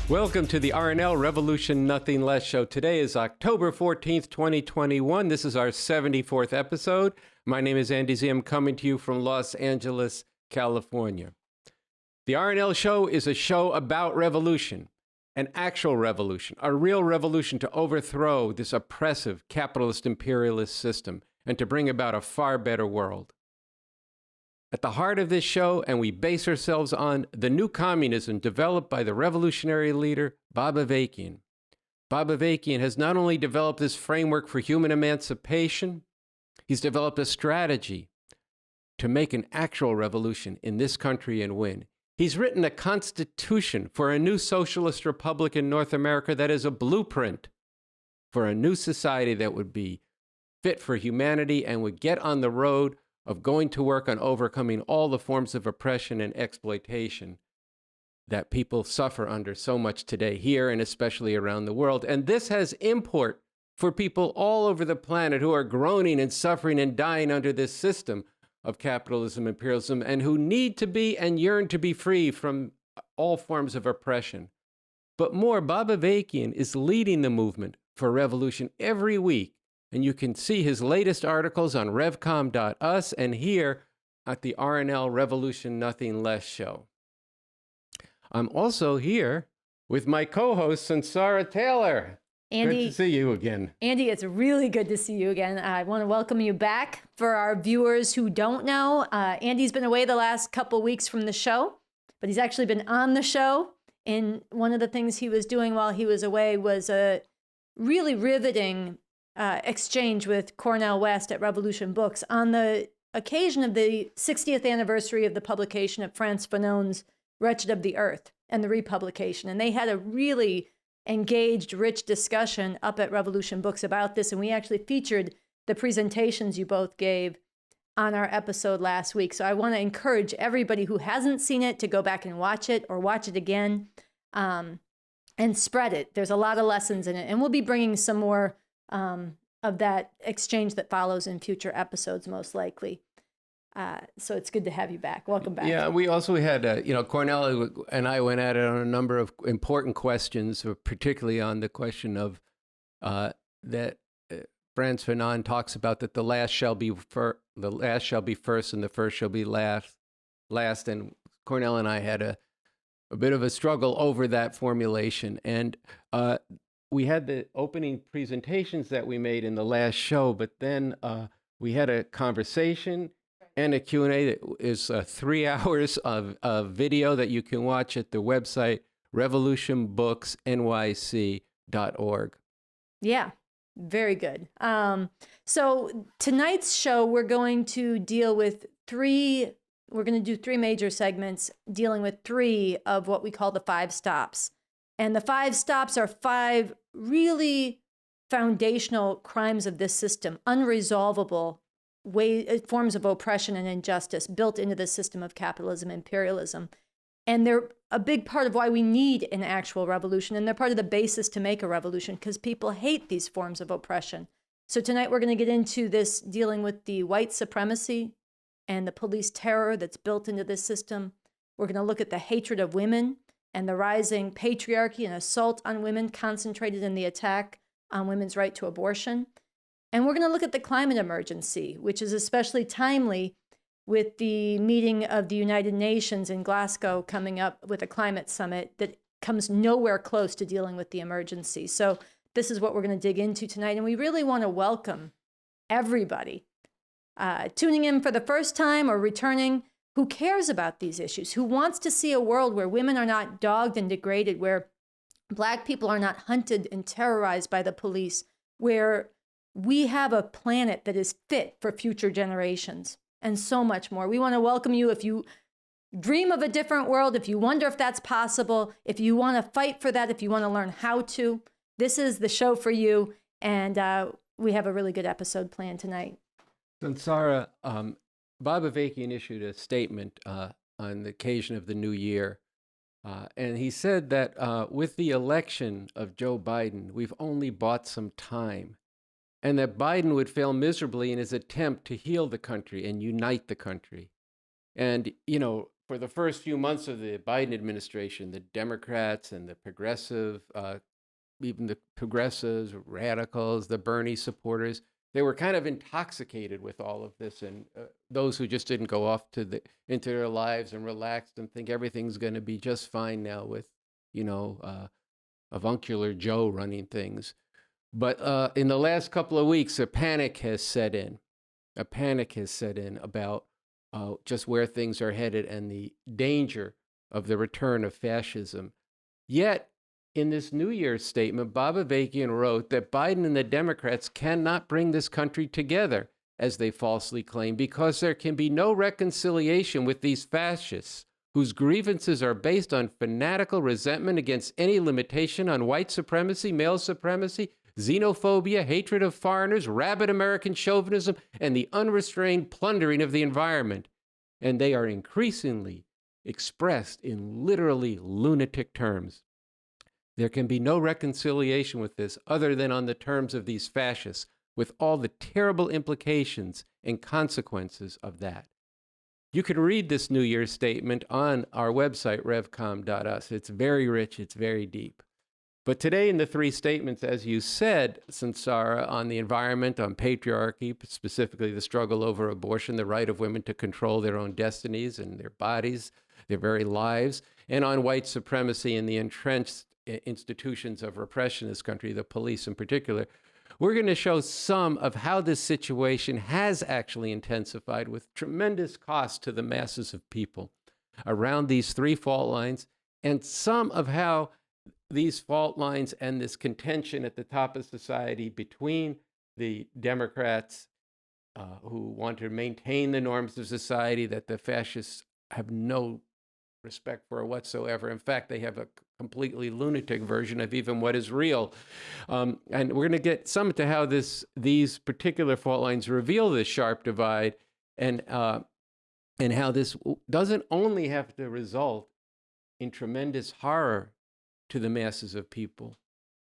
Welcome to the RNL Revolution Nothing Less show. Today is October 14th, 2021. This is our 74th episode. My name is Andy Zee. I'm coming to you from Los Angeles, California. The RNL show is a show about revolution, an actual revolution, a real revolution to overthrow this oppressive capitalist imperialist system and to bring about a far better world. At the heart of this show, and we base ourselves on the new communism developed by the revolutionary leader, Bob Avakian. Bob Avakian has not only developed this framework for human emancipation, he's developed a strategy to make an actual revolution in this country and win. He's written a constitution for a new socialist republic in North America that is a blueprint for a new society that would be fit for humanity and would get on the road of going to work on overcoming all the forms of oppression and exploitation that people suffer under so much today here and especially around the world. And this has import for people all over the planet who are groaning and suffering and dying under this system of capitalism, imperialism, and who need to be and yearn to be free from all forms of oppression. But more, Bob Avakian is leading the movement for revolution every week. And you can see his latest articles on revcom.us and here at the RNL Revolution Nothing Less show. I'm also here with my co-host, Sunsara Taylor. Andy, good to see you again. Andy, it's really good to see you again. I want to welcome you back. For our viewers who don't know, Andy's been away the last couple weeks from the show, but he's actually been on the show. And one of the things he was doing while he was away was a really riveting exchange with Cornel West at Revolution Books on the occasion of the 60th anniversary of the publication of Frantz Fanon's Wretched of the Earth and the republication. And they had a really engaged, rich discussion up at Revolution Books about this. And we actually featured the presentations you both gave on our episode last week. So I want to encourage everybody who hasn't seen it to go back and watch it or watch it again and spread it. There's a lot of lessons in it. And we'll be bringing some more of that exchange that follows in future episodes, most likely. So it's good to have you back. Welcome back. Yeah, we also had, Cornel and I went at it on a number of important questions, particularly on the question of that Frantz Fanon talks about that the last shall be first and the first shall be last. And Cornel and I had a bit of a struggle over that formulation. And we had the opening presentations that we made in the last show, but then we had a conversation and a Q&A that is 3 hours of video that you can watch at the website revolutionbooksnyc.org. Yeah, very good. So tonight's show, we're going to do 3 major segments dealing with 3 of what we call the 5 stops. And the 5 stops are 5 really foundational crimes of this system, unresolvable forms of oppression and injustice built into the system of capitalism, imperialism. And they're a big part of why we need an actual revolution. And they're part of the basis to make a revolution because people hate these forms of oppression. So tonight we're going to get into this dealing with the white supremacy and the police terror that's built into this system. We're going to look at the hatred of women and the rising patriarchy and assault on women concentrated in the attack on women's right to abortion. And we're going to look at the climate emergency, which is especially timely with the meeting of the United Nations in Glasgow coming up with a climate summit that comes nowhere close to dealing with the emergency. So this is what we're going to dig into tonight. And we really want to welcome everybody tuning in for the first time or returning who cares about these issues, who wants to see a world where women are not dogged and degraded, where Black people are not hunted and terrorized by the police, where we have a planet that is fit for future generations, and so much more. We want to welcome you if you dream of a different world, if you wonder if that's possible, if you want to fight for that, if you want to learn how to. This is the show for you, and we have a really good episode planned tonight. Sunsara, Bob Avakian issued a statement on the occasion of the new year, and he said that with the election of Joe Biden, we've only bought some time, and that Biden would fail miserably in his attempt to heal the country and unite the country. And, for the first few months of the Biden administration, the Democrats and the even the progressives, radicals, the Bernie supporters, they were kind of intoxicated with all of this. And those who just didn't go off into their lives and relaxed and think everything's going to be just fine now with, avuncular Joe running things. But in the last couple of weeks, a panic has set in. About just where things are headed and the danger of the return of fascism. Yet, in this New Year's statement, Bob Avakian wrote that Biden and the Democrats cannot bring this country together, as they falsely claim, because there can be no reconciliation with these fascists whose grievances are based on fanatical resentment against any limitation on white supremacy, male supremacy, xenophobia, hatred of foreigners, rabid American chauvinism, and the unrestrained plundering of the environment. And they are increasingly expressed in literally lunatic terms. There can be no reconciliation with this other than on the terms of these fascists, with all the terrible implications and consequences of that. You can read this New Year's statement on our website, revcom.us. It's very rich, it's very deep. But today in the three statements, as you said, Sunsara, on the environment, on patriarchy, specifically the struggle over abortion, the right of women to control their own destinies and their bodies, their very lives, and on white supremacy and the entrenched institutions of repression in this country, the police in particular, we're going to show some of how this situation has actually intensified with tremendous cost to the masses of people around these three fault lines, and some of how these fault lines and this contention at the top of society between the Democrats who want to maintain the norms of society that the fascists have no respect for whatsoever. In fact, they have a completely lunatic version of even what is real. And we're going to get some to how these particular fault lines reveal this sharp divide, and how this doesn't only have to result in tremendous horror to the masses of people,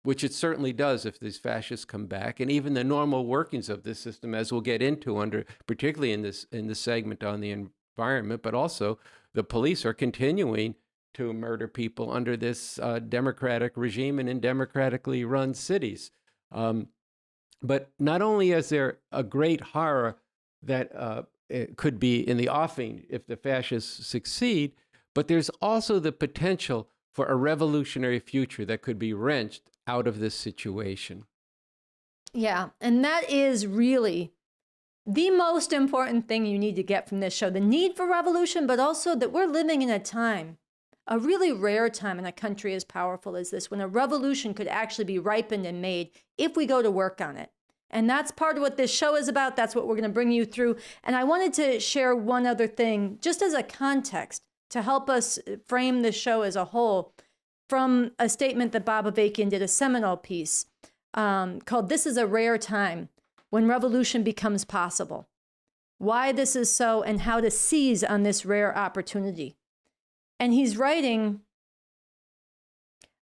which it certainly does if these fascists come back, and even the normal workings of this system, as we'll get into particularly in this segment on the environment, but also the police are continuing to murder people under this democratic regime and in democratically run cities. But not only is there a great horror that it could be in the offing if the fascists succeed, but there's also the potential for a revolutionary future that could be wrenched out of this situation. Yeah, and that is really the most important thing you need to get from this show, the need for revolution, but also that we're living in a time, a really rare time in a country as powerful as this, when a revolution could actually be ripened and made if we go to work on it. And that's part of what this show is about. That's what we're going to bring you through. And I wanted to share one other thing, just as a context, to help us frame the show as a whole, from a statement that Bob Avakian did, a seminal piece called "This is a Rare Time When Revolution Becomes Possible. Why this is so and how to seize on this rare opportunity." And he's writing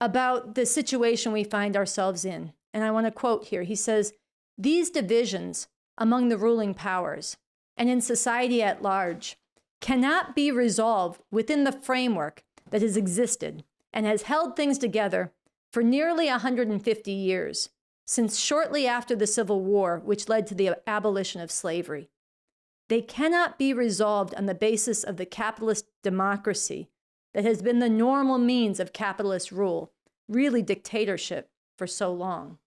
about the situation we find ourselves in. And I want to quote here. He says, "These divisions among the ruling powers and in society at large cannot be resolved within the framework that has existed and has held things together for nearly 150 years, since shortly after the Civil War, which led to the abolition of slavery. They cannot be resolved on the basis of the capitalist democracy that has been the normal means of capitalist rule, really dictatorship, for so long.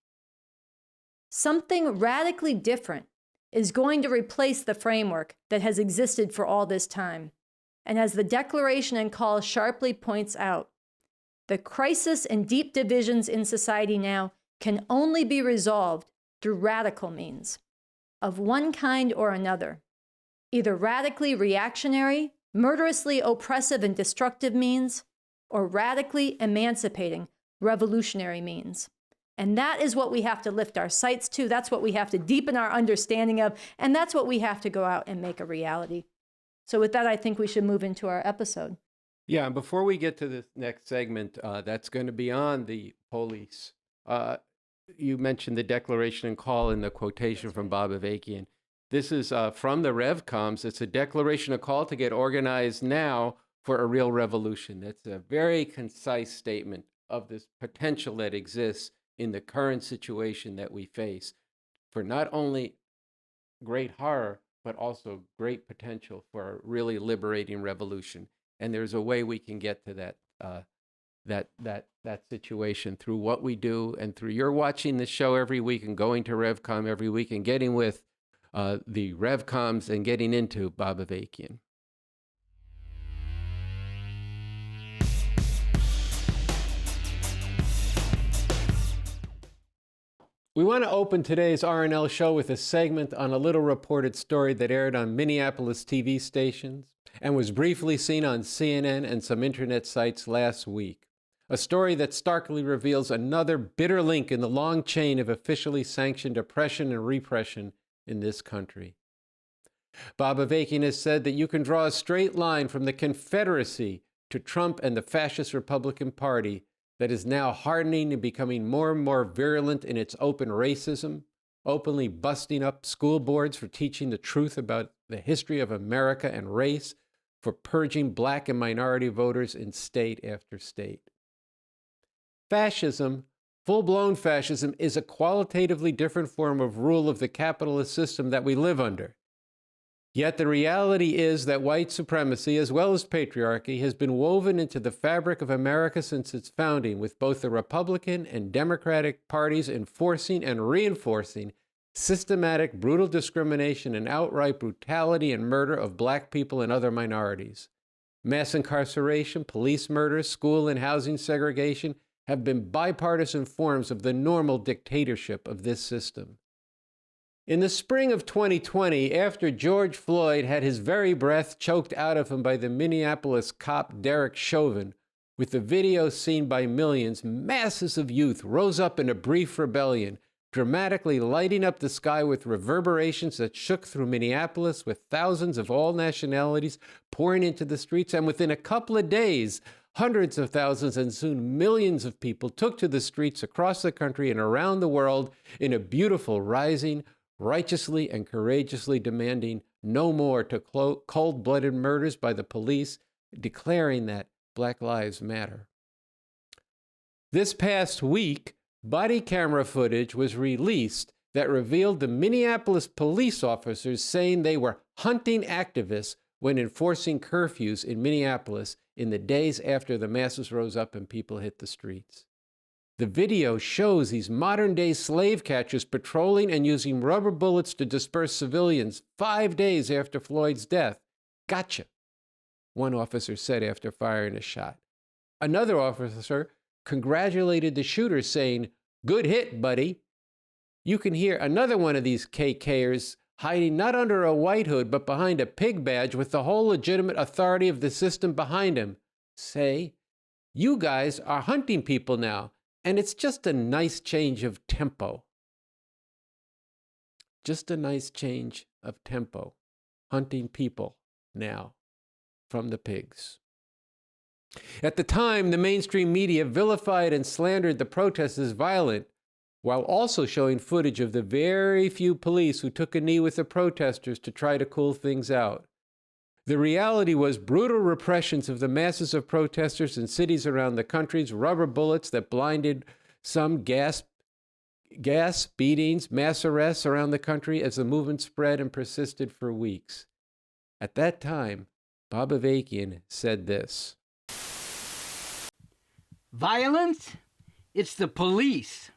Something radically different is going to replace the framework that has existed for all this time. And as the Declaration and Call sharply points out, the crisis and deep divisions in society now can only be resolved through radical means of one kind or another, either radically reactionary, murderously oppressive and destructive means, or radically emancipating, revolutionary means. And that is what we have to lift our sights to. That's what we have to deepen our understanding of. And that's what we have to go out and make a reality. So with that, I think we should move into our episode. Yeah, and before we get to this next segment, that's going to be on the police. You mentioned the Declaration and Call in the quotation from Bob Avakian. This is from the RevComs. It's a declaration, a call to get organized now for a real revolution. That's a very concise statement of this potential that exists in the current situation that we face for not only great horror, but also great potential for a really liberating revolution. And there's a way we can get to that situation through what we do and through your watching the show every week and going to RevCom every week and getting with the RevComs and getting into Bob Avakian. We want to open today's R&L show with a segment on a little reported story that aired on Minneapolis TV stations and was briefly seen on CNN and some internet sites last week. A story that starkly reveals another bitter link in the long chain of officially sanctioned oppression and repression in this country. Bob Avakian has said that you can draw a straight line from the Confederacy to Trump and the fascist Republican Party that is now hardening and becoming more and more virulent in its open racism, openly busting up school boards for teaching the truth about the history of America and race, for purging black and minority voters in state after state. Fascism, full-blown fascism, is a qualitatively different form of rule of the capitalist system that we live under. Yet the reality is that white supremacy, as well as patriarchy, has been woven into the fabric of America since its founding, with both the Republican and Democratic parties enforcing and reinforcing systematic, brutal discrimination and outright brutality and murder of black people and other minorities. Mass incarceration, police murders, school and housing segregation have been bipartisan forms of the normal dictatorship of this system. In the spring of 2020, after George Floyd had his very breath choked out of him by the Minneapolis cop Derek Chauvin, with the video seen by millions, masses of youth rose up in a brief rebellion, dramatically lighting up the sky with reverberations that shook through Minneapolis, with thousands of all nationalities pouring into the streets. And within a couple of days, hundreds of thousands and soon millions of people took to the streets across the country and around the world in a beautiful rising, righteously and courageously demanding no more to cold-blooded murders by the police, declaring that Black Lives Matter. This past week, body camera footage was released that revealed the Minneapolis police officers saying they were hunting activists when enforcing curfews in Minneapolis in the days after the masses rose up and people hit the streets. The video shows these modern-day slave catchers patrolling and using rubber bullets to disperse civilians 5 days after Floyd's death. Gotcha, one officer said after firing a shot. Another officer congratulated the shooter, saying, "Good hit, buddy." You can hear another one of these KKers hiding not under a white hood, but behind a pig badge with the whole legitimate authority of the system behind him, say, "You guys are hunting people now. And it's just a nice change of tempo." Just a nice change of tempo. Hunting people now from the pigs. At the time, the mainstream media vilified and slandered the protests as violent, while also showing footage of the very few police who took a knee with the protesters to try to cool things out. The reality was brutal repressions of the masses of protesters in cities around the country, rubber bullets that blinded some, gas beatings, mass arrests around the country as the movement spread and persisted for weeks. At that time, Bob Avakian said this. Violence? It's the police.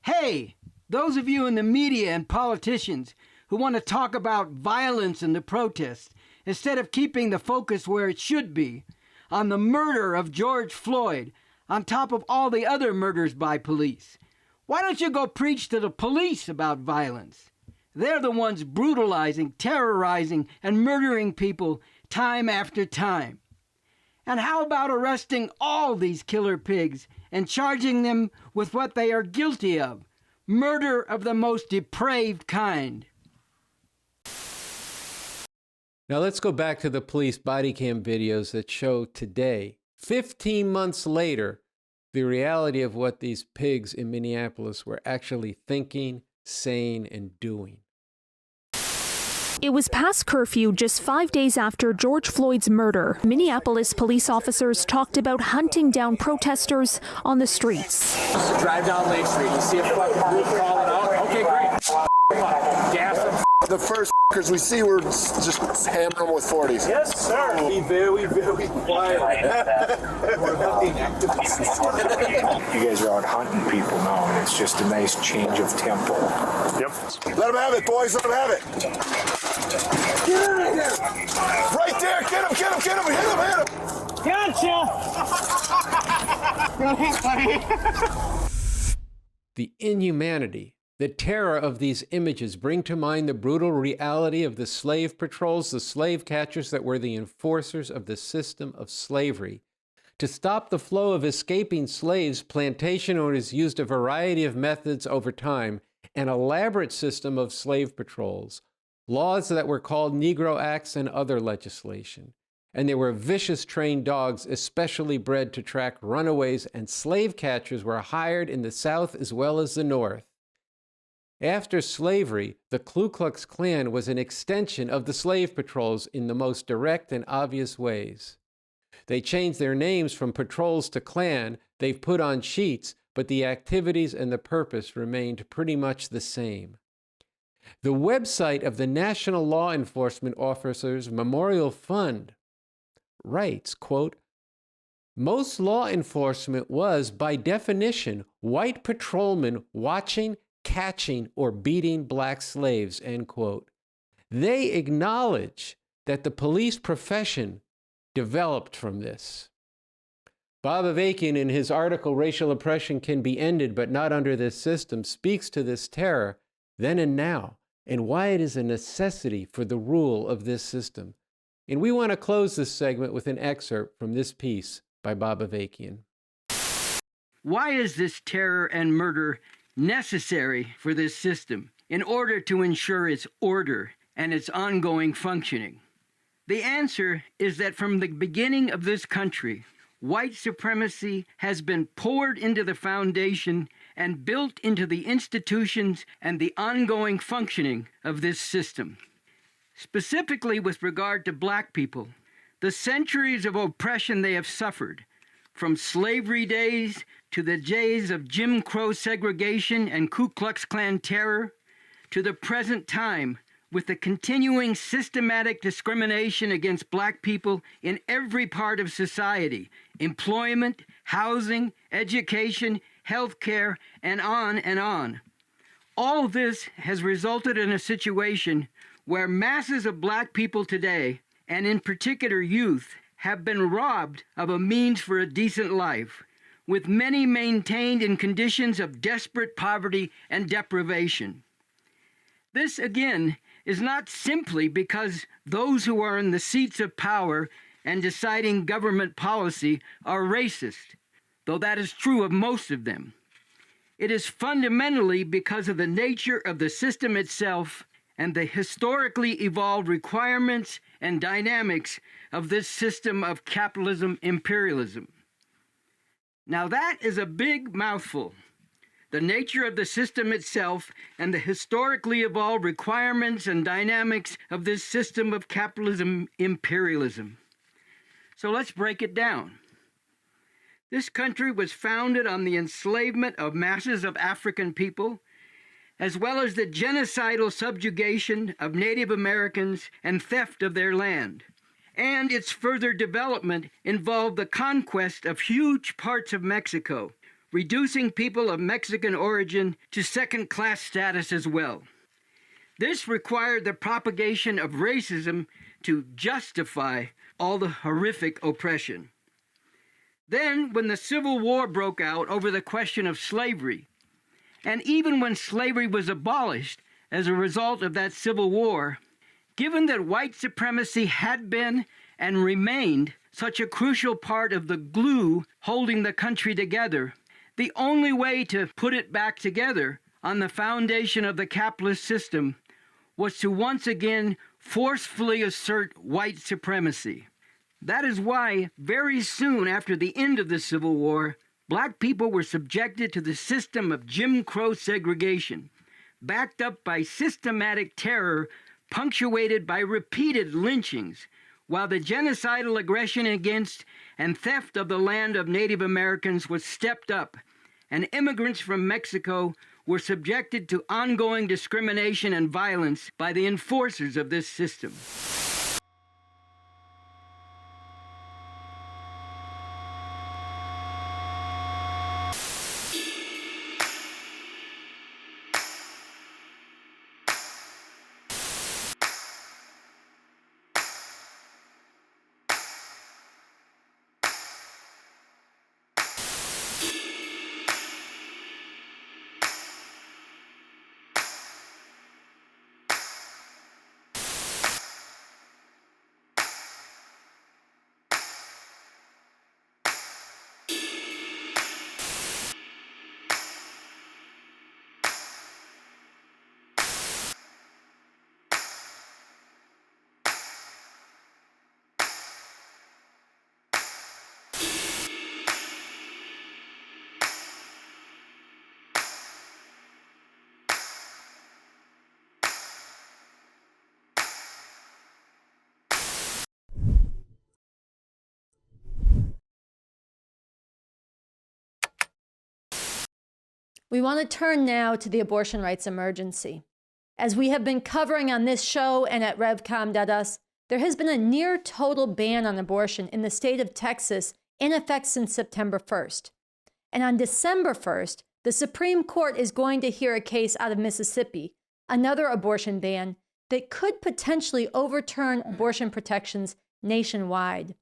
Hey, those of you in the media and politicians who want to talk about violence in the protests, instead of keeping the focus where it should be, on the murder of George Floyd, on top of all the other murders by police. Why don't you go preach to the police about violence? They're the ones brutalizing, terrorizing, and murdering people time after time. And how about arresting all these killer pigs and charging them with what they are guilty of? Murder of the most depraved kind. Now let's go back to the police body cam videos that show today, 15 months later, the reality of what these pigs in Minneapolis were actually thinking, saying, and doing. It was past curfew just 5 days after George Floyd's murder. Minneapolis police officers talked about hunting down protesters on the streets. Drive down Lake Street, you see a fucking group crawling out? Okay, great. Gas them. The first f***ers we see, we're just hammering them with 40s. Yes, sir. Be very, very quiet. We're hunting activists. You guys are out hunting people now, and it's just a nice change of tempo. Yep. Let them have it, boys. Let them have it. Get out of here. Right there. Get him, get him, get him. Hit him, hit him. Gotcha. The inhumanity, the terror of these images bring to mind the brutal reality of the slave patrols, the slave catchers that were the enforcers of the system of slavery. To stop the flow of escaping slaves, plantation owners used a variety of methods over time, an elaborate system of slave patrols, laws that were called Negro Acts and other legislation. And there were vicious trained dogs, especially bred to track runaways, and slave catchers were hired in the South as well as the North. After slavery, the Ku Klux Klan was an extension of the slave patrols in the most direct and obvious ways. They changed their names from patrols to Klan, they've put on sheets, but the activities and the purpose remained pretty much the same. The website of the National Law Enforcement Officers Memorial Fund writes, quote, "Most law enforcement was, by definition, white patrolmen watching, catching, or beating black slaves," end quote. They acknowledge that the police profession developed from this. Bob Avakian, in his article, Racial Oppression Can Be Ended But Not Under This System, speaks to this terror then and now, and why it is a necessity for the rule of this system. And we want to close this segment with an excerpt from this piece by Bob Avakian. Why is this terror and murder necessary for this system in order to ensure its order and its ongoing functioning? The answer is that from the beginning of this country, white supremacy has been poured into the foundation and built into the institutions and the ongoing functioning of this system. Specifically with regard to black people, the centuries of oppression they have suffered, from slavery days to the days of Jim Crow segregation and Ku Klux Klan terror, to the present time with the continuing systematic discrimination against black people in every part of society, employment, housing, education, healthcare, and on and on. All this has resulted in a situation where masses of black people today, and in particular youth, have been robbed of a means for a decent life, with many maintained in conditions of desperate poverty and deprivation. This, again, is not simply because those who are in the seats of power and deciding government policy are racist, though that is true of most of them. It is fundamentally because of the nature of the system itself and the historically evolved requirements and dynamics of this system of capitalism-imperialism. Now that is a big mouthful. The nature of the system itself and the historically evolved requirements and dynamics of this system of capitalism-imperialism. So let's break it down. This country was founded on the enslavement of masses of African people, as well as the genocidal subjugation of Native Americans and theft of their land. And its further development involved the conquest of huge parts of Mexico, reducing people of Mexican origin to second-class status as well. This required the propagation of racism to justify all the horrific oppression. Then, when the Civil War broke out over the question of slavery, and even when slavery was abolished as a result of that Civil War, given that white supremacy had been and remained such a crucial part of the glue holding the country together, the only way to put it back together on the foundation of the capitalist system was to once again forcefully assert white supremacy. That is why, very soon after the end of the Civil War, black people were subjected to the system of Jim Crow segregation, backed up by systematic terror punctuated by repeated lynchings, while the genocidal aggression against and theft of the land of Native Americans was stepped up, and immigrants from Mexico were subjected to ongoing discrimination and violence by the enforcers of this system. We want to turn now to the abortion rights emergency. As we have been covering on this show and at revcom.us, there has been a near total ban on abortion in the state of Texas in effect since September 1st. And on December 1st, the Supreme Court is going to hear a case out of Mississippi, another abortion ban that could potentially overturn abortion protections nationwide.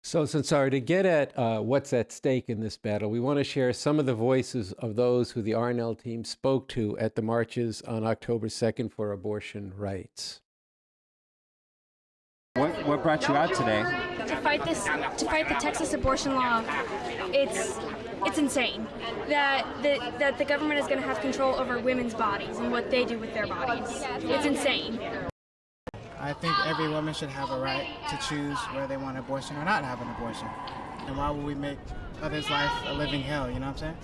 So, Sunsara, to get at what's at stake in this battle, we want to share some of the voices of those who the RNL team spoke to at the marches on October 2nd for abortion rights. What brought you out today? To fight the Texas abortion law. It's insane that the government is going to have control over women's bodies and what they do with their bodies. It's insane. I think every woman should have a right to choose whether they want an abortion or not have an abortion. And why would we make others' life a living hell, you know what I'm saying?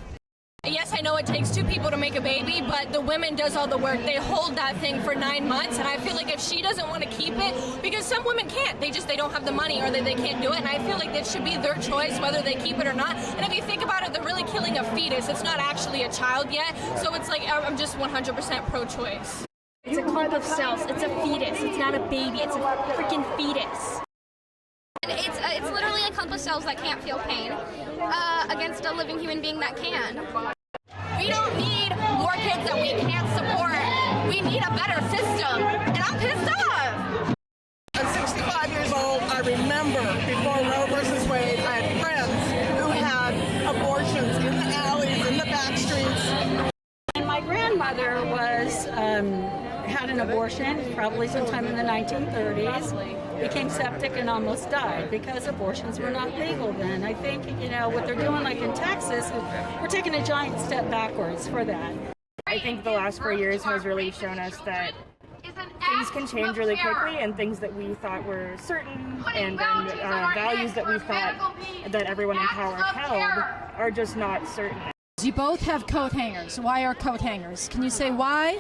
Yes, I know it takes two people to make a baby, but the women does all the work. They hold that thing for 9 months, and I feel like if she doesn't want to keep it, because some women can't, they don't have the money or they can't do it, and I feel like it should be their choice whether they keep it or not. And if you think about it, they're really killing a fetus. It's not actually a child yet, so it's like I'm just 100% pro-choice. It's a clump of cells. It's a fetus. It's not a baby. It's a freaking fetus. It's literally a clump of cells that can't feel pain against a living human being that can. We don't need more kids that we can't support. We need a better system, and I'm pissed off. I'm 65 years old. I remember before Roe versus Wade, I had friends who had abortions in the alleys, in the back streets. And my grandmother had an abortion probably sometime in the 1930s, became septic and almost died because abortions were not legal then. I think, what they're doing like in Texas, we're taking a giant step backwards for that. I think the last 4 years has really shown us that things can change really quickly, and things that we thought were certain and values that we thought that everyone in power held are just not certain. You both have coat hangers. Why are coat hangers? Can you say why?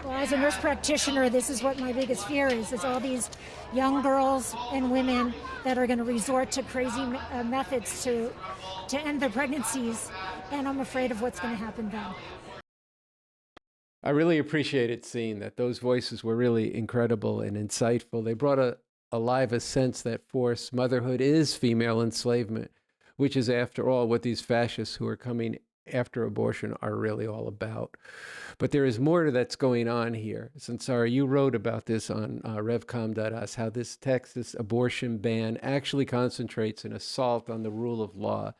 Well, as a nurse practitioner, this is what my biggest fear is all these young girls and women that are going to resort to crazy methods to end their pregnancies, and I'm afraid of what's going to happen then. I really appreciated seeing that. Those voices were really incredible and insightful. They brought alive a sense that forced motherhood is female enslavement, which is, after all, what these fascists who are coming after abortion are really all about. But there is more that's going on here. Sunsara, you wrote about this on revcom.us, how this Texas abortion ban actually concentrates an assault on the rule of law.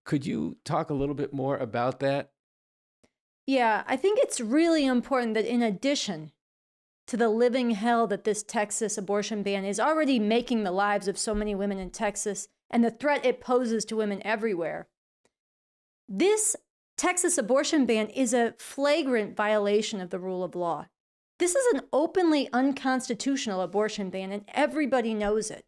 Could you talk a little bit more about that? Yeah, I think it's really important that in addition to the living hell that this Texas abortion ban is already making the lives of so many women in Texas and the threat it poses to women everywhere, this Texas abortion ban is a flagrant violation of the rule of law. This is an openly unconstitutional abortion ban, and everybody knows it.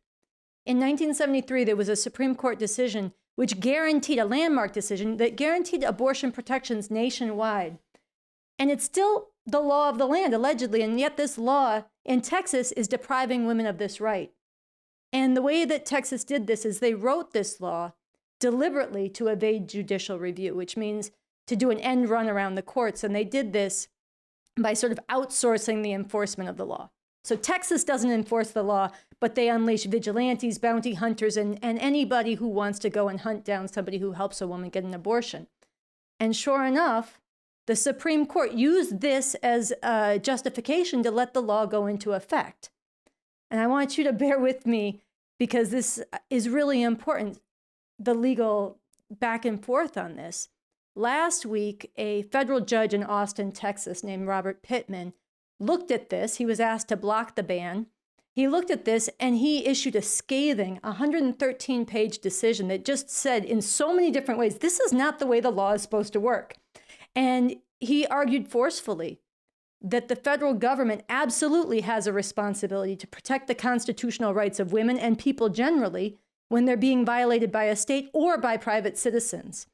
In 1973, there was a Supreme Court decision which guaranteed, a landmark decision that guaranteed abortion protections nationwide. And it's still the law of the land, allegedly. And yet this law in Texas is depriving women of this right. And the way that Texas did this is they wrote this law deliberately to evade judicial review, which means to do an end run around the courts. And they did this by sort of outsourcing the enforcement of the law. So Texas doesn't enforce the law, but they unleash vigilantes, bounty hunters, and anybody who wants to go and hunt down somebody who helps a woman get an abortion. And sure enough, the Supreme Court used this as a justification to let the law go into effect. And I want you to bear with me because this is really important, the legal back and forth on this. Last week, a federal judge in Austin, Texas, named Robert Pittman, looked at this. He was asked to block the ban. He looked at this and he issued a scathing 113-page decision that just said in so many different ways, this is not the way the law is supposed to work. And he argued forcefully that the federal government absolutely has a responsibility to protect the constitutional rights of women and people generally when they're being violated by a state or by private citizens.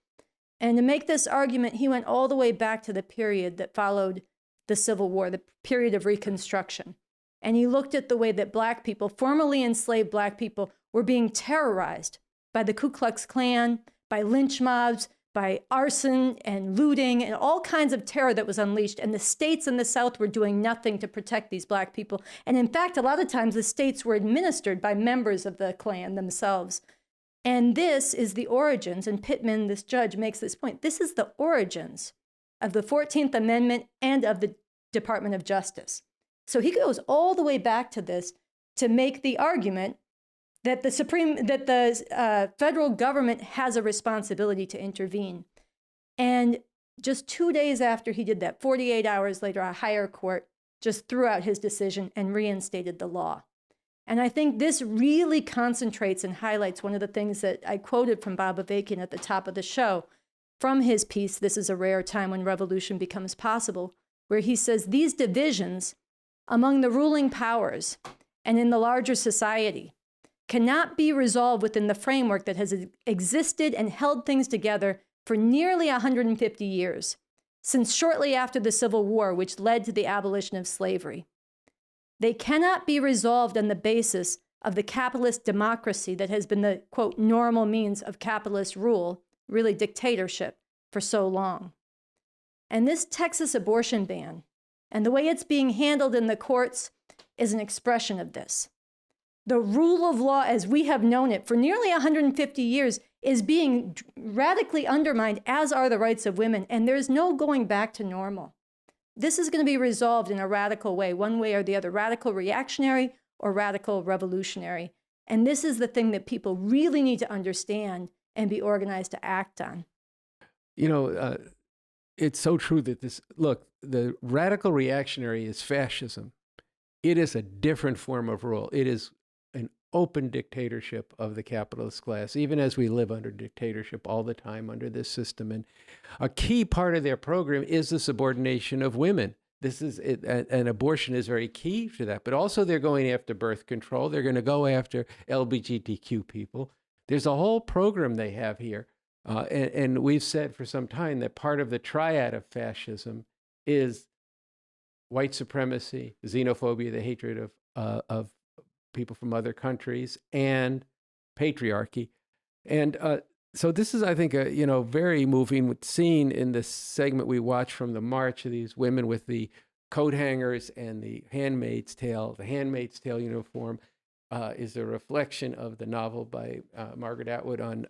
And to make this argument, he went all the way back to the period that followed the Civil War, the period of Reconstruction. And he looked at the way that Black people, formerly enslaved Black people, were being terrorized by the Ku Klux Klan, by lynch mobs, by arson and looting and all kinds of terror that was unleashed. And the states in the South were doing nothing to protect these Black people. And in fact, a lot of times the states were administered by members of the Klan themselves. And this is the origins, and Pittman, this judge, makes this point. This is the origins of the 14th Amendment and of the Department of Justice. So he goes all the way back to this to make the argument that the federal government has a responsibility to intervene. And just 2 days after he did that, 48 hours later, a higher court just threw out his decision and reinstated the law. And I think this really concentrates and highlights one of the things that I quoted from Bob Avakian at the top of the show from his piece, This is a Rare Time When Revolution Becomes Possible, where he says these divisions among the ruling powers and in the larger society cannot be resolved within the framework that has existed and held things together for nearly 150 years, since shortly after the Civil War, which led to the abolition of slavery. They cannot be resolved on the basis of the capitalist democracy that has been the, quote, normal means of capitalist rule, really dictatorship, for so long. And this Texas abortion ban and the way it's being handled in the courts is an expression of this. The rule of law as we have known it for nearly 150 years is being radically undermined, as are the rights of women, and there's no going back to normal. This is going to be resolved in a radical way, one way or the other, radical reactionary or radical revolutionary. And this is the thing that people really need to understand and be organized to act on. You know, it's so true that the radical reactionary is fascism. It is a different form of rule. It is an open dictatorship of the capitalist class, even as we live under dictatorship all the time under this system. And a key part of their program is the subordination of women. This is and abortion is very key to that. But also they're going after birth control. They're going to go after LGBTQ people. There's a whole program they have here. And we've said for some time that part of the triad of fascism is white supremacy, xenophobia, the hatred of people from other countries, and patriarchy. And so this is, I think, a very moving scene in this segment we watched from the march of these women with the coat hangers and the Handmaid's Tale. The Handmaid's Tale uniform is a reflection of the novel by Margaret Atwood on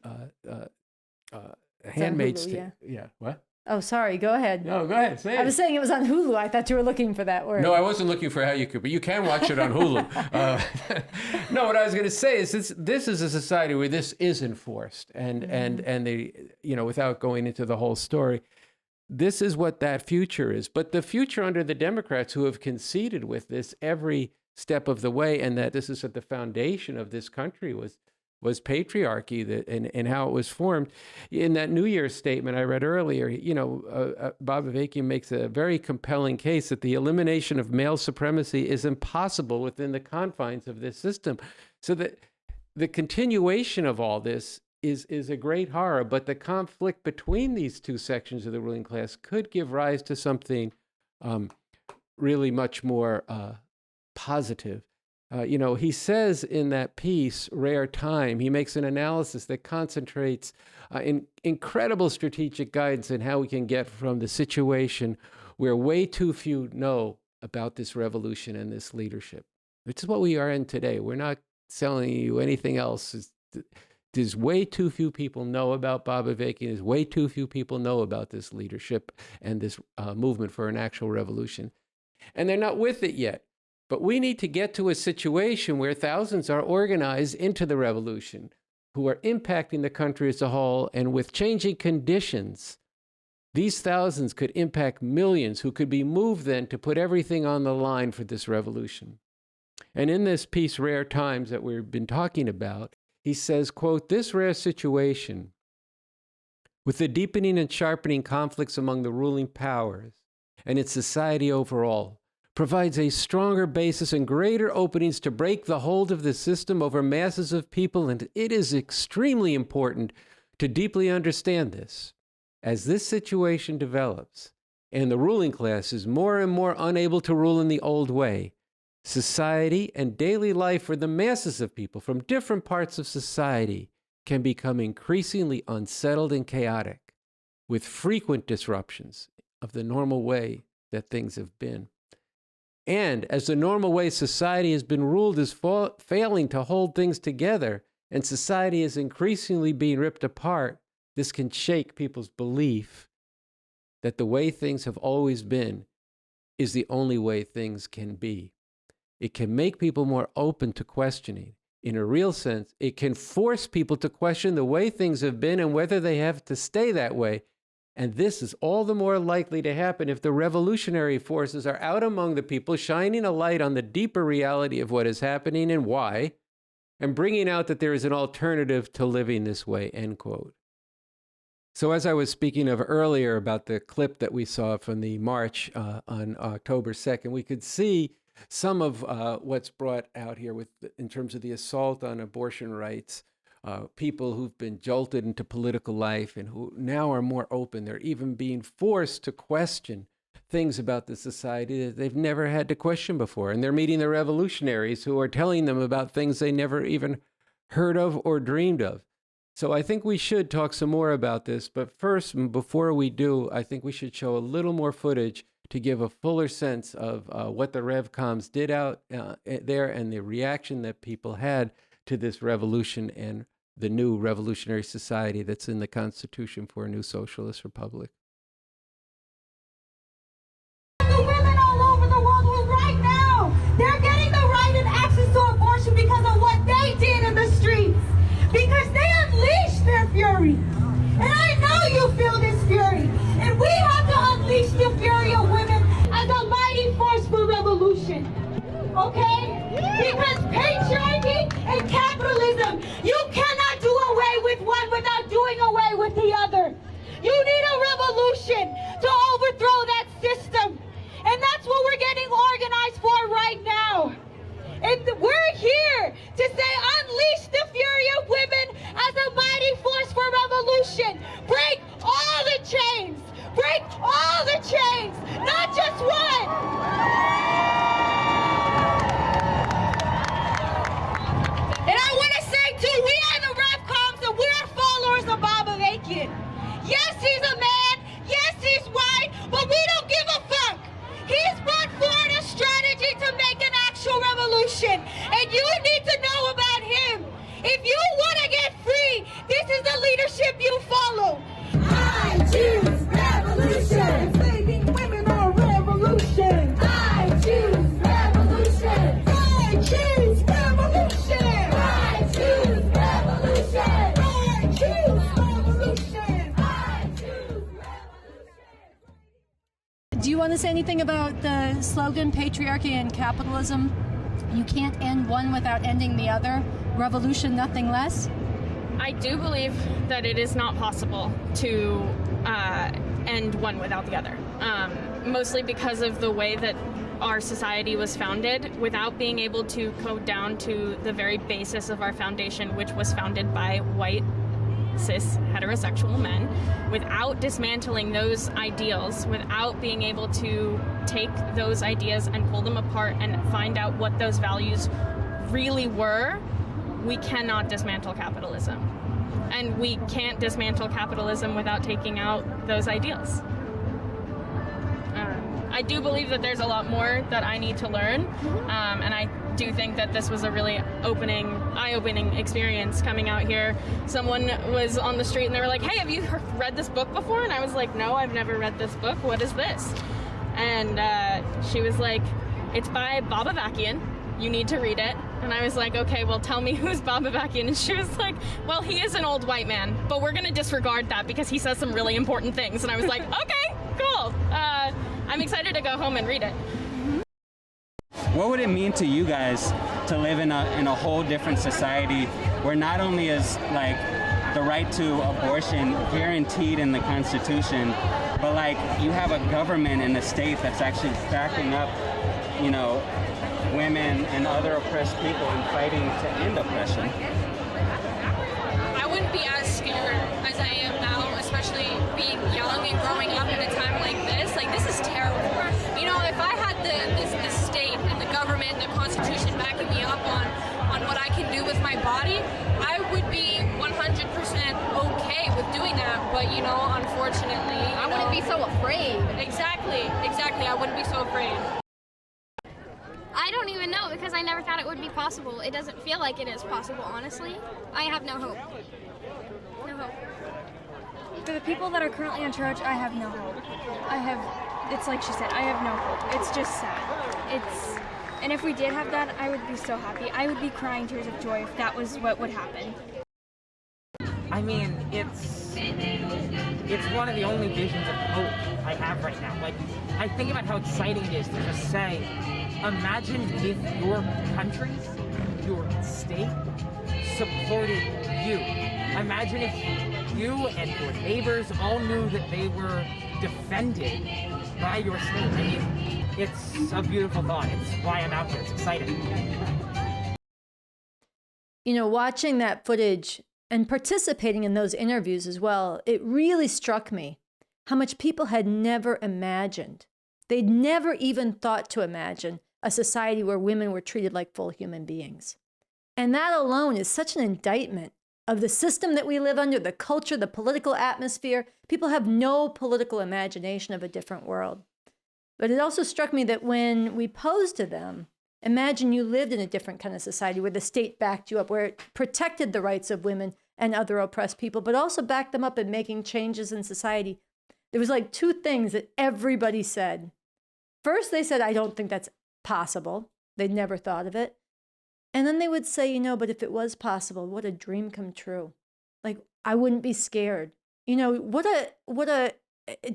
Handmaid's Tale. Yeah, what? Oh, sorry. Go ahead. No, go ahead. Say it. I was saying it was on Hulu. I thought you were looking for that word. No, I wasn't looking for how you could, but you can watch it on Hulu. No, what I was going to say is this is a society where this is enforced, and they, without going into the whole story, this is what that future is. But the future under the Democrats, who have conceded with this every step of the way, and that this is at the foundation of this country, was patriarchy and how it was formed. In that New Year's statement I read earlier, Bob Avakian makes a very compelling case that the elimination of male supremacy is impossible within the confines of this system. So that the continuation of all this is a great horror, but the conflict between these two sections of the ruling class could give rise to something really much more positive. He says in that piece, Rare Time, he makes an analysis that concentrates in incredible strategic guidance in how we can get from the situation where way too few know about this revolution and this leadership. Which is what we are in today. We're not selling you anything else. There's way too few people know about Bob Avakian. There's way too few people know about this leadership and this movement for an actual revolution. And they're not with it yet. But we need to get to a situation where thousands are organized into the revolution, who are impacting the country as a whole, and with changing conditions, these thousands could impact millions who could be moved then to put everything on the line for this revolution. And in this piece, Rare Times, that we've been talking about, he says, quote, "This rare situation, with the deepening and sharpening conflicts among the ruling powers and its society overall, provides a stronger basis and greater openings to break the hold of the system over masses of people, and it is extremely important to deeply understand this. As this situation develops, and the ruling class is more and more unable to rule in the old way, society and daily life for the masses of people from different parts of society can become increasingly unsettled and chaotic, with frequent disruptions of the normal way that things have been. And as the normal way society has been ruled is failing to hold things together, and society is increasingly being ripped apart, this can shake people's belief that the way things have always been is the only way things can be. It can make people more open to questioning. In a real sense, it can force people to question the way things have been and whether they have to stay that way. And this is all the more likely to happen if the revolutionary forces are out among the people, shining a light on the deeper reality of what is happening and why, and bringing out that there is an alternative to living this way," end quote. So as I was speaking of earlier about the clip that we saw from the march on October 2nd, we could see some of what's brought out here in terms of the assault on abortion rights. People who've been jolted into political life and who now are more open. They're even being forced to question things about the society that they've never had to question before. And they're meeting the revolutionaries who are telling them about things they never even heard of or dreamed of. So I think we should talk some more about this. But first, before we do, I think we should show a little more footage to give a fuller sense of what the RevComs did out there and the reaction that people had to this revolution and the new revolutionary society that's in the Constitution for a new socialist republic. The women all over the world who right now, they're getting the right and access to abortion because of what they did in the streets. Because they unleashed their fury. And I know you feel this fury. And we have to unleash the fury of women as a mighty force for revolution. Okay? Because patriarchy and capitalism, you cannot do away with one without doing away with the other. You need a revolution to overthrow that system. And that's what we're getting organized for right now. And we're here to say unleash the fury of women as a mighty force for revolution. Break all the chains. Break all the chains, not just one. And I want to say, too, we are the RevComs and we are followers of Bob Avakian. Yes, he's a man. Yes, he's white. But we don't give a fuck. He's brought forward a strategy to make an actual revolution. And you need to know about him. If you want to get free, this is the leadership you follow. I choose revolution. Enslaving women are revolution. I choose revolution. I choose revolution. I choose revolution. I choose revolution. I choose revolution. Do you want to say anything about the slogan, patriarchy and capitalism? You can't end one without ending the other. Revolution, nothing less. I do believe that it is not possible to end one without the other, mostly because of the way that our society was founded, without being able to go down to the very basis of our foundation, which was founded by white cis heterosexual men, without dismantling those ideals, without being able to take those ideas and pull them apart and find out what those values really were, we cannot dismantle capitalism. And we can't dismantle capitalism without taking out those ideals. I do believe that there's a lot more that I need to learn, and I do think that this was a really eye-opening experience coming out here. Someone was on the street and they were like, "Hey, have you read this book before?" And I was like, "No, I've never read this book. What is this?" And she was like, "It's by Bob Avakian. You need to read it." And I was like, "Okay, well, tell me who's Bob Avakian." And she was like, "Well, he is an old white man, but we're going to disregard that because he says some really important things." And I was like, "Okay, cool. I'm excited to go home and read it." What would it mean to you guys to live in a whole different society where not only is like the right to abortion guaranteed in the Constitution, but like you have a government and a state that's actually backing up, you know, women and other oppressed people and fighting to end oppression? I wouldn't be as scared as I am now, especially being young and growing up in a time like this. Like, this is terrible. You know, if I had the state and the government and the Constitution backing me up on what I can do with my body, I would be 100% okay with doing that. But, you know, unfortunately, I wouldn't be so afraid. Exactly. I wouldn't be so afraid. I don't even know, because I never thought it would be possible. It doesn't feel like it is possible, honestly. I have no hope. No hope. For the people that are currently in charge, I have no hope. It's like she said, I have no hope. It's just sad. And if we did have that, I would be so happy. I would be crying tears of joy if that was what would happen. I mean, it's one of the only visions of hope I have right now. Like, I think about how exciting it is to just say, imagine if your countries, your state, supported you. Imagine if you and your neighbors all knew that they were defended by your state. I mean, it's a beautiful thought. It's why I'm out here. It's exciting. You know, watching that footage and participating in those interviews as well, it really struck me how much people had never imagined. They'd never even thought to imagine a society where women were treated like full human beings. And that alone is such an indictment of the system that we live under, the culture, the political atmosphere. People have no political imagination of a different world. But it also struck me that when we posed to them, imagine you lived in a different kind of society where the state backed you up, where it protected the rights of women and other oppressed people, but also backed them up in making changes in society. There was like two things that everybody said. First, they said, "I don't think that's possible." They'd never thought of it. And then they would say, "You know, but if it was possible, what a dream come true. Like, I wouldn't be scared." You know, what a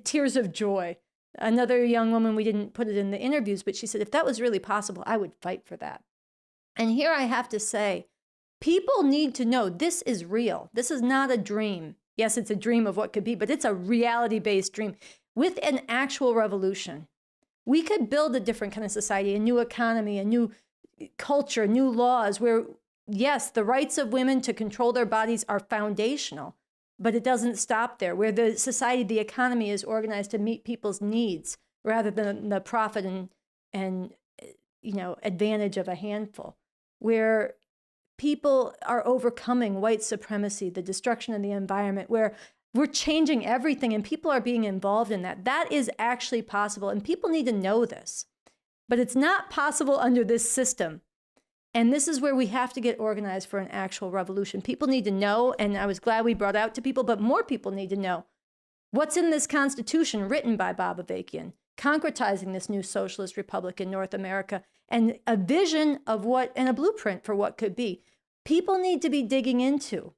tears of joy. Another young woman, we didn't put it in the interviews, but she said, "If that was really possible, I would fight for that." And here I have to say, people need to know this is real. This is not a dream. Yes, it's a dream of what could be, but it's a reality-based dream. With an actual revolution, we could build a different kind of society, a new economy, a new culture, new laws where, yes, the rights of women to control their bodies are foundational, but it doesn't stop there, where the society, the economy is organized to meet people's needs rather than the profit and you know, advantage of a handful, where people are overcoming white supremacy, the destruction of the environment, where we're changing everything and people are being involved in that. That is actually possible, and people need to know this. But it's not possible under this system. And this is where we have to get organized for an actual revolution. People need to know, and I was glad we brought out to people, but more people need to know what's in this Constitution written by Bob Avakian, concretizing this new socialist republic in North America, and a vision of what, and a blueprint for what could be. People need to be digging into.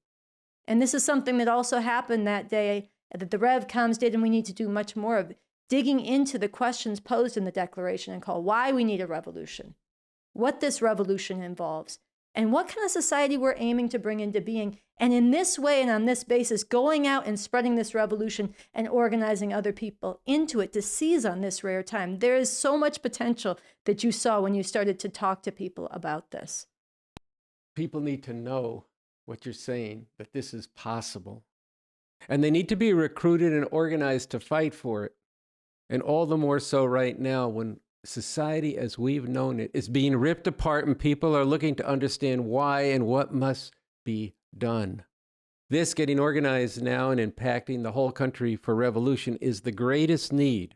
And this is something that also happened that day that the RevComs did, and we need to do much more of, digging into the questions posed in the Declaration and Call, why we need a revolution, what this revolution involves, and what kind of society we're aiming to bring into being. And in this way and on this basis, going out and spreading this revolution and organizing other people into it to seize on this rare time. There is so much potential that you saw when you started to talk to people about this. People need to know what you're saying, that this is possible. And they need to be recruited and organized to fight for it. And all the more so right now when society as we've known it is being ripped apart and people are looking to understand why and what must be done. This getting organized now and impacting the whole country for revolution is the greatest need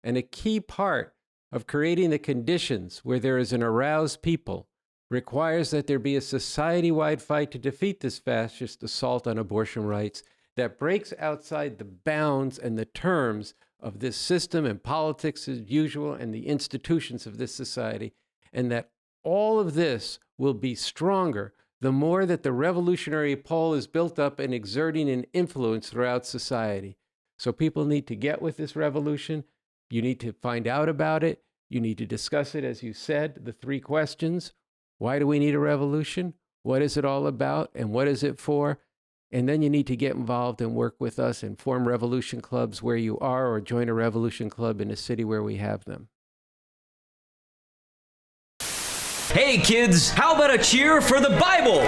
and a key part of creating the conditions where there is an aroused people requires that there be a society-wide fight to defeat this fascist assault on abortion rights that breaks outside the bounds and the terms of this system and politics as usual and the institutions of this society, and that all of this will be stronger the more that the revolutionary pole is built up and exerting an influence throughout society. So people need to get with this revolution. You need to find out about it. You need to discuss it, as you said, the 3 questions. Why do we need a revolution? What is it all about? And what is it for? And then you need to get involved and work with us and form revolution clubs where you are, or join a revolution club in a city where we have them. Hey kids, how about a cheer for the Bible?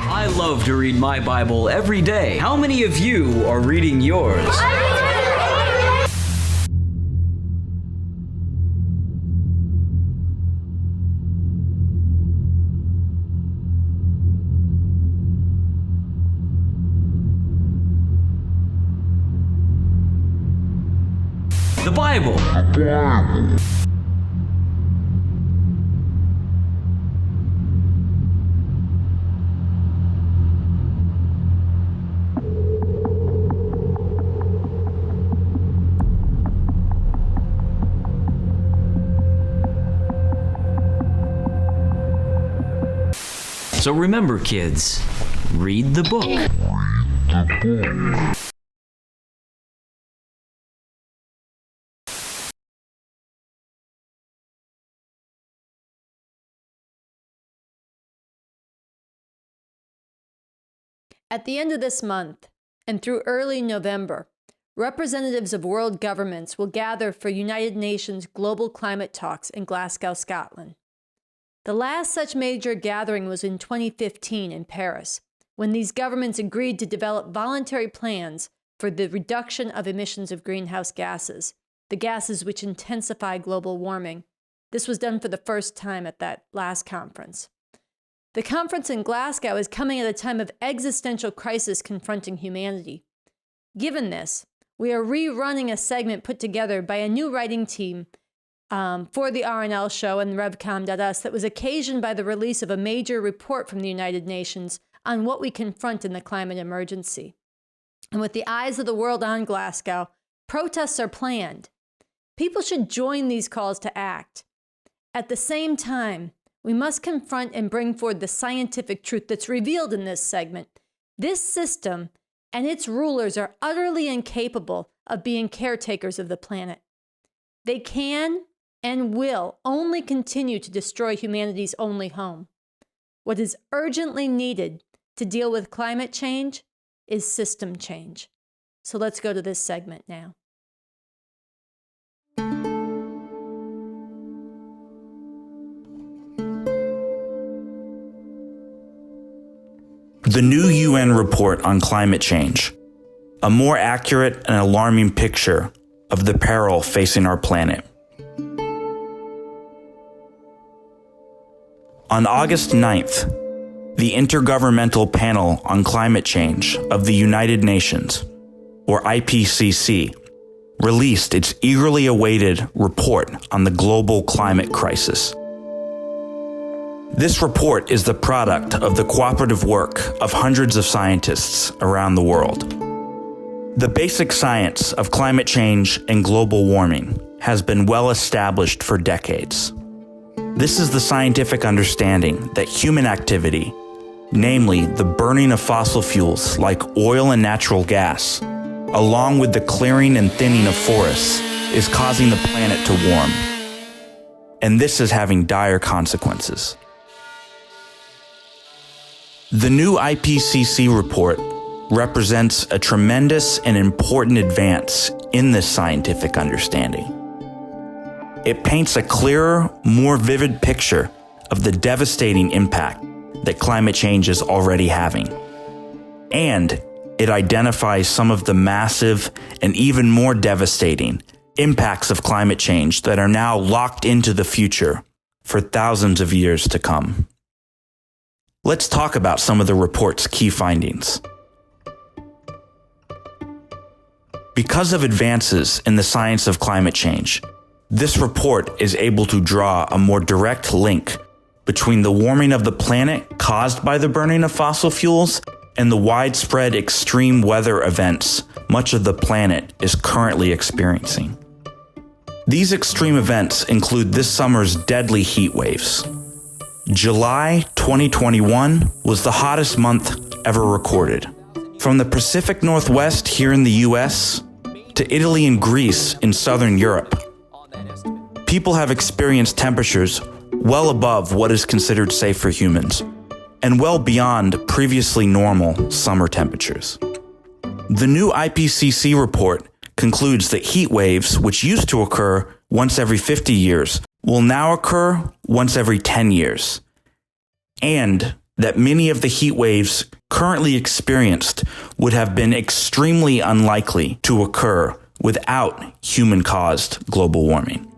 I love to read my Bible every day. How many of you are reading yours? The Bible. So remember, kids, read the book. At the end of this month, and through early November, representatives of world governments will gather for United Nations global climate talks in Glasgow, Scotland. The last such major gathering was in 2015 in Paris, when these governments agreed to develop voluntary plans for the reduction of emissions of greenhouse gases, the gases which intensify global warming. This was done for the first time at that last conference. The conference in Glasgow is coming at a time of existential crisis confronting humanity. Given this, we are rerunning a segment put together by a new writing team for the RNL show and RevCom.us that was occasioned by the release of a major report from the United Nations on what we confront in the climate emergency. And with the eyes of the world on Glasgow, protests are planned. People should join these calls to act. At the same time, we must confront and bring forward the scientific truth that's revealed in this segment. This system and its rulers are utterly incapable of being caretakers of the planet. They can and will only continue to destroy humanity's only home. What is urgently needed to deal with climate change is system change. So let's go to this segment now. The new UN report on climate change, a more accurate and alarming picture of the peril facing our planet. On August 9th, the Intergovernmental Panel on Climate Change of the United Nations, or IPCC, released its eagerly awaited report on the global climate crisis. This report is the product of the cooperative work of hundreds of scientists around the world. The basic science of climate change and global warming has been well established for decades. This is the scientific understanding that human activity, namely the burning of fossil fuels like oil and natural gas, along with the clearing and thinning of forests, is causing the planet to warm. And this is having dire consequences. The new IPCC report represents a tremendous and important advance in this scientific understanding. It paints a clearer, more vivid picture of the devastating impact that climate change is already having. And it identifies some of the massive and even more devastating impacts of climate change that are now locked into the future for thousands of years to come. Let's talk about some of the report's key findings. Because of advances in the science of climate change, this report is able to draw a more direct link between the warming of the planet caused by the burning of fossil fuels and the widespread extreme weather events much of the planet is currently experiencing. These extreme events include this summer's deadly heat waves. July 2021 was the hottest month ever recorded. From the Pacific Northwest here in the US to Italy and Greece in southern Europe, people have experienced temperatures well above what is considered safe for humans, and well beyond previously normal summer temperatures. The new IPCC report concludes that heat waves, which used to occur once every 50 years, will now occur once every 10 years, and that many of the heat waves currently experienced would have been extremely unlikely to occur without human-caused global warming.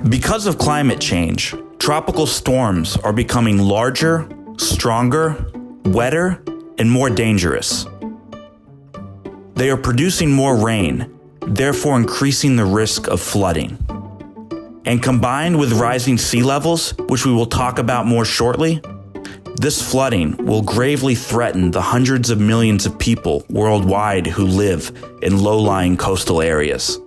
Because of climate change, tropical storms are becoming larger, stronger, wetter, and more dangerous. They are producing more rain, therefore increasing the risk of flooding. And combined with rising sea levels, which we will talk about more shortly, this flooding will gravely threaten the hundreds of millions of people worldwide who live in low-lying coastal areas.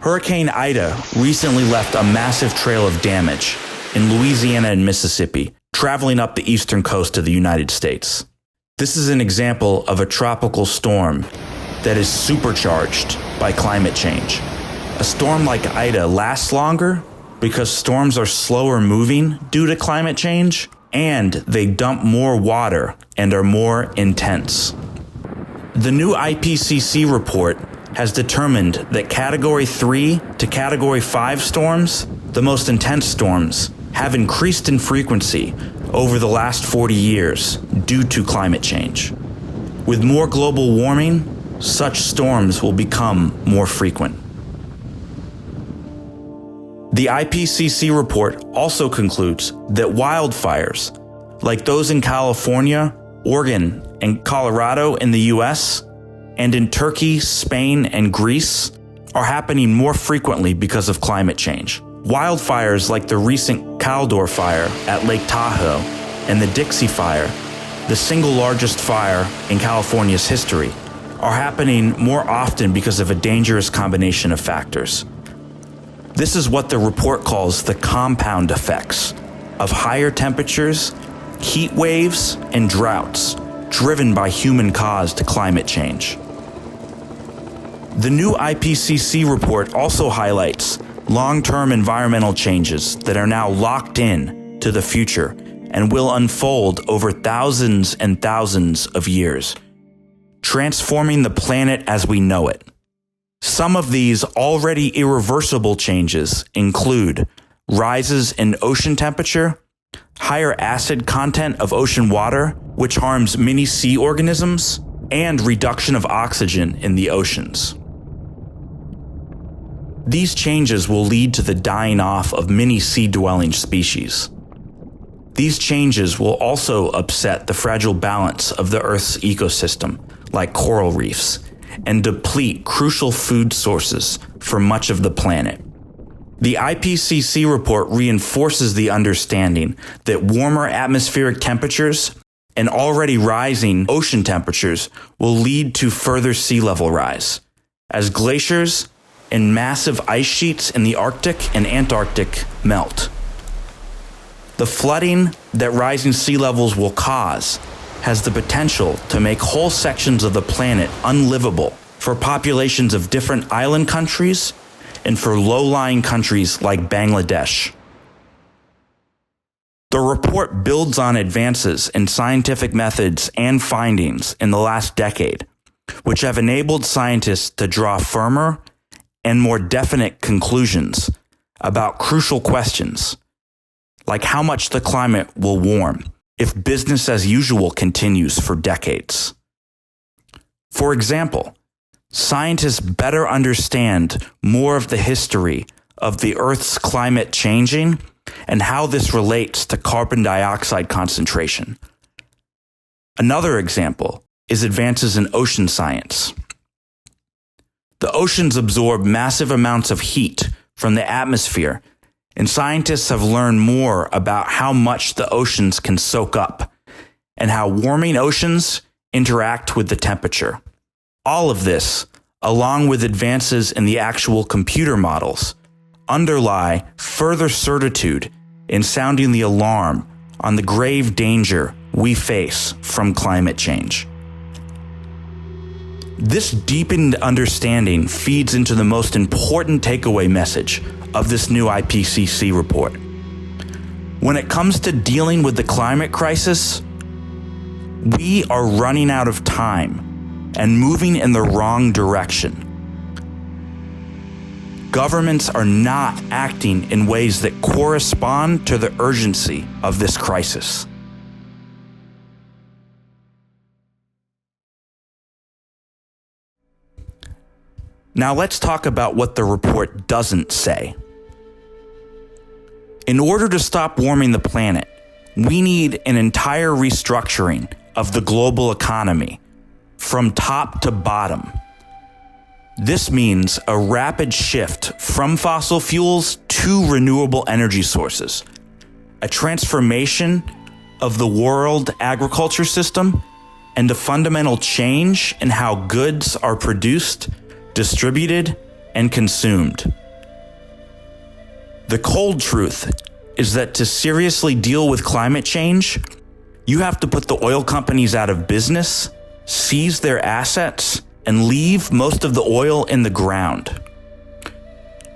Hurricane Ida recently left a massive trail of damage in Louisiana and Mississippi, traveling up the eastern coast of the United States. This is an example of a tropical storm that is supercharged by climate change. A storm like Ida lasts longer because storms are slower moving due to climate change, and they dump more water and are more intense. The new IPCC report has determined that Category 3 to Category 5 storms, the most intense storms, have increased in frequency over the last 40 years due to climate change. With more global warming, such storms will become more frequent. The IPCC report also concludes that wildfires, like those in California, Oregon, and Colorado in the US, and in Turkey, Spain, and Greece, are happening more frequently because of climate change. Wildfires like the recent Caldor fire at Lake Tahoe and the Dixie Fire, the single largest fire in California's history, are happening more often because of a dangerous combination of factors. This is what the report calls the compound effects of higher temperatures, heat waves, and droughts driven by human-caused climate change. The new IPCC report also highlights long-term environmental changes that are now locked in to the future and will unfold over thousands and thousands of years, transforming the planet as we know it. Some of these already irreversible changes include rises in ocean temperature, higher acid content of ocean water, which harms many sea organisms, and reduction of oxygen in the oceans. These changes will lead to the dying off of many sea-dwelling species. These changes will also upset the fragile balance of the Earth's ecosystem, like coral reefs, and deplete crucial food sources for much of the planet. The IPCC report reinforces the understanding that warmer atmospheric temperatures and already rising ocean temperatures will lead to further sea level rise, as glaciers and massive ice sheets in the Arctic and Antarctic melt. The flooding that rising sea levels will cause has the potential to make whole sections of the planet unlivable for populations of different island countries and for low-lying countries like Bangladesh. The report builds on advances in scientific methods and findings in the last decade, which have enabled scientists to draw firmer and more definite conclusions about crucial questions, like how much the climate will warm if business as usual continues for decades. For example, scientists better understand more of the history of the Earth's climate changing and how this relates to carbon dioxide concentration. Another example is advances in ocean science. The oceans absorb massive amounts of heat from the atmosphere, and scientists have learned more about how much the oceans can soak up and how warming oceans interact with the temperature. All of this, along with advances in the actual computer models, underlie further certitude in sounding the alarm on the grave danger we face from climate change. This deepened understanding feeds into the most important takeaway message of this new IPCC report. When it comes to dealing with the climate crisis, we are running out of time and moving in the wrong direction. Governments are not acting in ways that correspond to the urgency of this crisis. Now let's talk about what the report doesn't say. In order to stop warming the planet, we need an entire restructuring of the global economy from top to bottom. This means a rapid shift from fossil fuels to renewable energy sources, a transformation of the world agriculture system, and a fundamental change in how goods are produced, distributed, and consumed. The cold truth is that to seriously deal with climate change, you have to put the oil companies out of business, seize their assets, and leave most of the oil in the ground.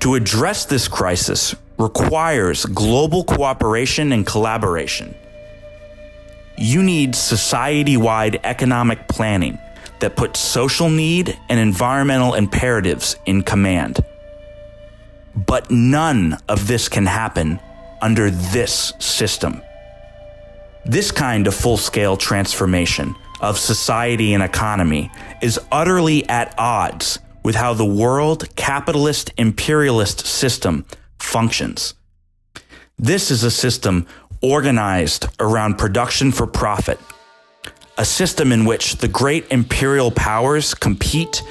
To address this crisis requires global cooperation and collaboration. You need society-wide economic planning that puts social need and environmental imperatives in command. But none of this can happen under this system. This kind of full-scale transformation of society and economy is utterly at odds with how the world capitalist-imperialist system functions. This is a system organized around production for profit, a system in which the great imperial powers compete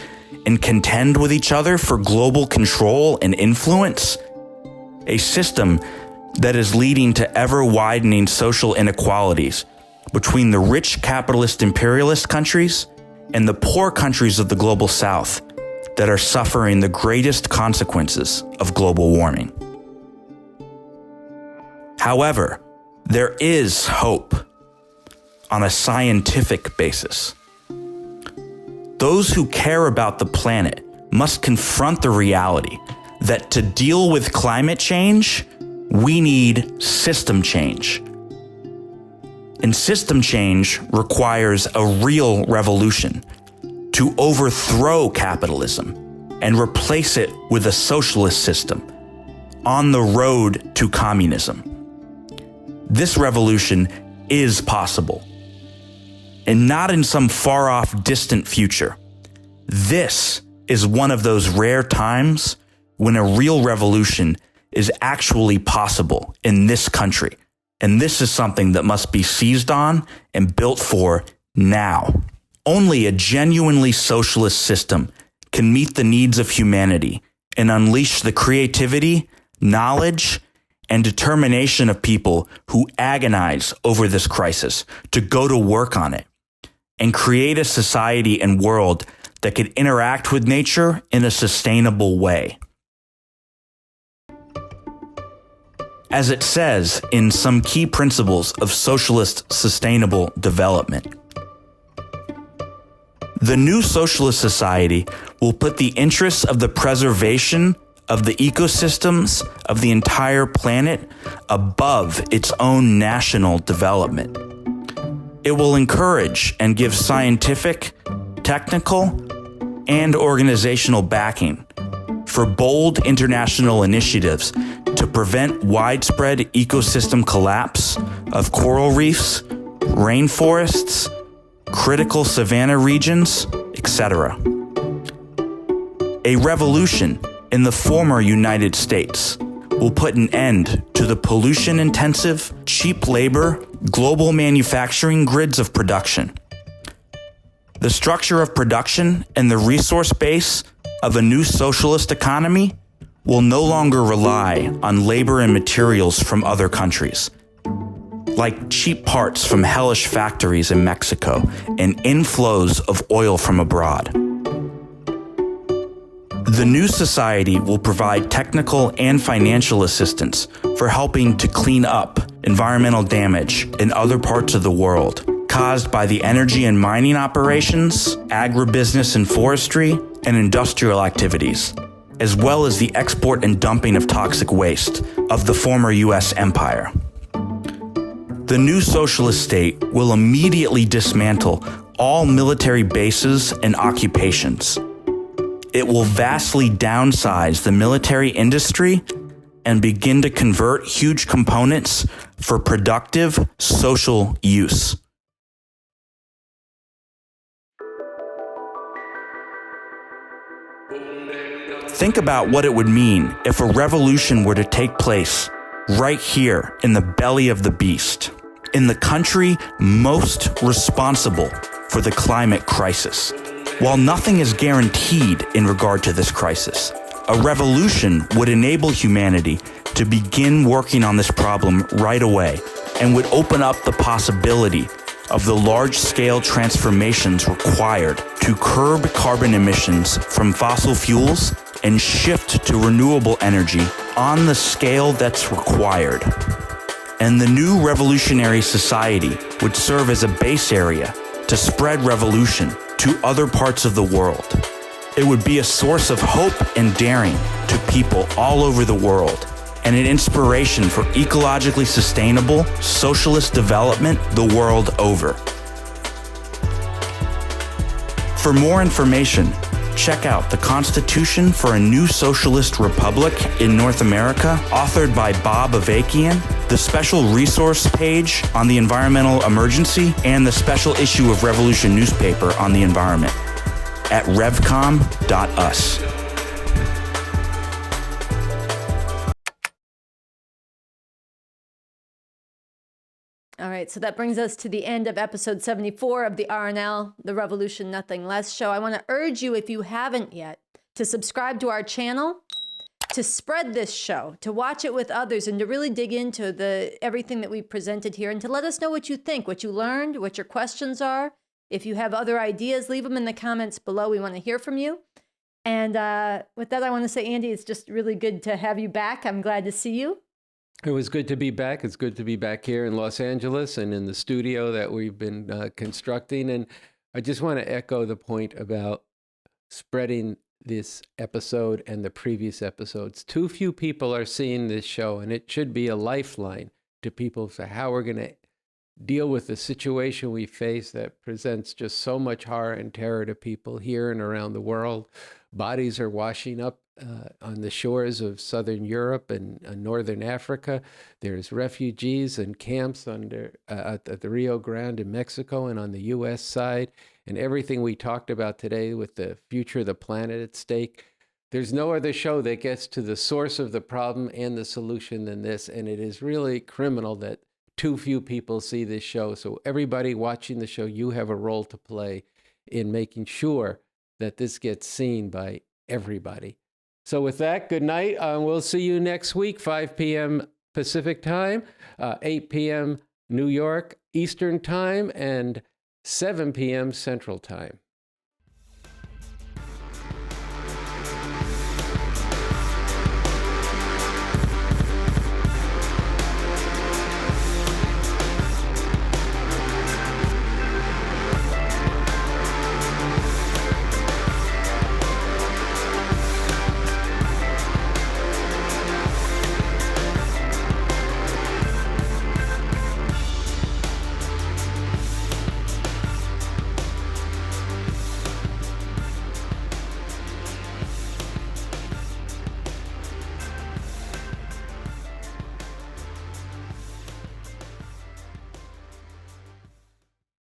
and contend with each other for global control and influence, a system that is leading to ever-widening social inequalities between the rich capitalist imperialist countries and the poor countries of the global south that are suffering the greatest consequences of global warming. However, there is hope on a scientific basis. Those who care about the planet must confront the reality that to deal with climate change, we need system change. And system change requires a real revolution to overthrow capitalism and replace it with a socialist system on the road to communism. This revolution is possible, and not in some far-off distant future. This is one of those rare times when a real revolution is actually possible in this country. And this is something that must be seized on and built for now. Only a genuinely socialist system can meet the needs of humanity and unleash the creativity, knowledge, and determination of people who agonize over this crisis to go to work on it and create a society and world that could interact with nature in a sustainable way. As it says in some key principles of socialist sustainable development, the new socialist society will put the interests of the preservation of the ecosystems of the entire planet above its own national development. It will encourage and give scientific, technical, and organizational backing for bold international initiatives to prevent widespread ecosystem collapse of coral reefs, rainforests, critical savanna regions, etc. A revolution in the former United States will put an end to the pollution-intensive, cheap labor, global manufacturing grids of production. The structure of production and the resource base of a new socialist economy will no longer rely on labor and materials from other countries, like cheap parts from hellish factories in Mexico and inflows of oil from abroad. The new society will provide technical and financial assistance for helping to clean up environmental damage in other parts of the world caused by the energy and mining operations, agribusiness and forestry, and industrial activities, as well as the export and dumping of toxic waste of the former U.S. empire. The new socialist state will immediately dismantle all military bases and occupations. It will vastly downsize the military industry and begin to convert huge components for productive social use. Think about what it would mean if a revolution were to take place right here in the belly of the beast, in the country most responsible for the climate crisis. While nothing is guaranteed in regard to this crisis, a revolution would enable humanity to begin working on this problem right away and would open up the possibility of the large-scale transformations required to curb carbon emissions from fossil fuels and shift to renewable energy on the scale that's required. And the new revolutionary society would serve as a base area to spread revolution to other parts of the world. It would be a source of hope and daring to people all over the world, and an inspiration for ecologically sustainable socialist development the world over. For more information, check out The Constitution for a New Socialist Republic in North America, authored by Bob Avakian, the special resource page on the environmental emergency, and the special issue of Revolution newspaper on the environment at revcom.us. All right, so that brings us to the end of episode 74 of the RNL, the Revolution Nothing Less show. I want to urge you, if you haven't yet, to subscribe to our channel, to spread this show, to watch it with others, and to really dig into everything that we presented here, and to let us know what you think, what you learned, what your questions are. If you have other ideas, leave them in the comments below. We want to hear from you. And with that, I want to say, Andy, it's just really good to have you back. I'm glad to see you. It was good to be back. It's good to be back here in Los Angeles and in the studio that we've been constructing. And I just want to echo the point about spreading this episode and the previous episodes. Too few people are seeing this show, and it should be a lifeline to people for how we're going to deal with the situation we face that presents just so much horror and terror to people here and around the world. Bodies are washing up on the shores of southern Europe and northern Africa. There's refugees and camps at the Rio Grande in Mexico and on the U.S. side. And everything we talked about today with the future of the planet at stake. There's no other show that gets to the source of the problem and the solution than this. And it is really criminal that too few people see this show. So everybody watching the show, you have a role to play in making sure that this gets seen by everybody. So with that, good night. We'll see you next week, 5 p.m. Pacific time, 8 p.m. New York Eastern time, and 7 p.m. Central time.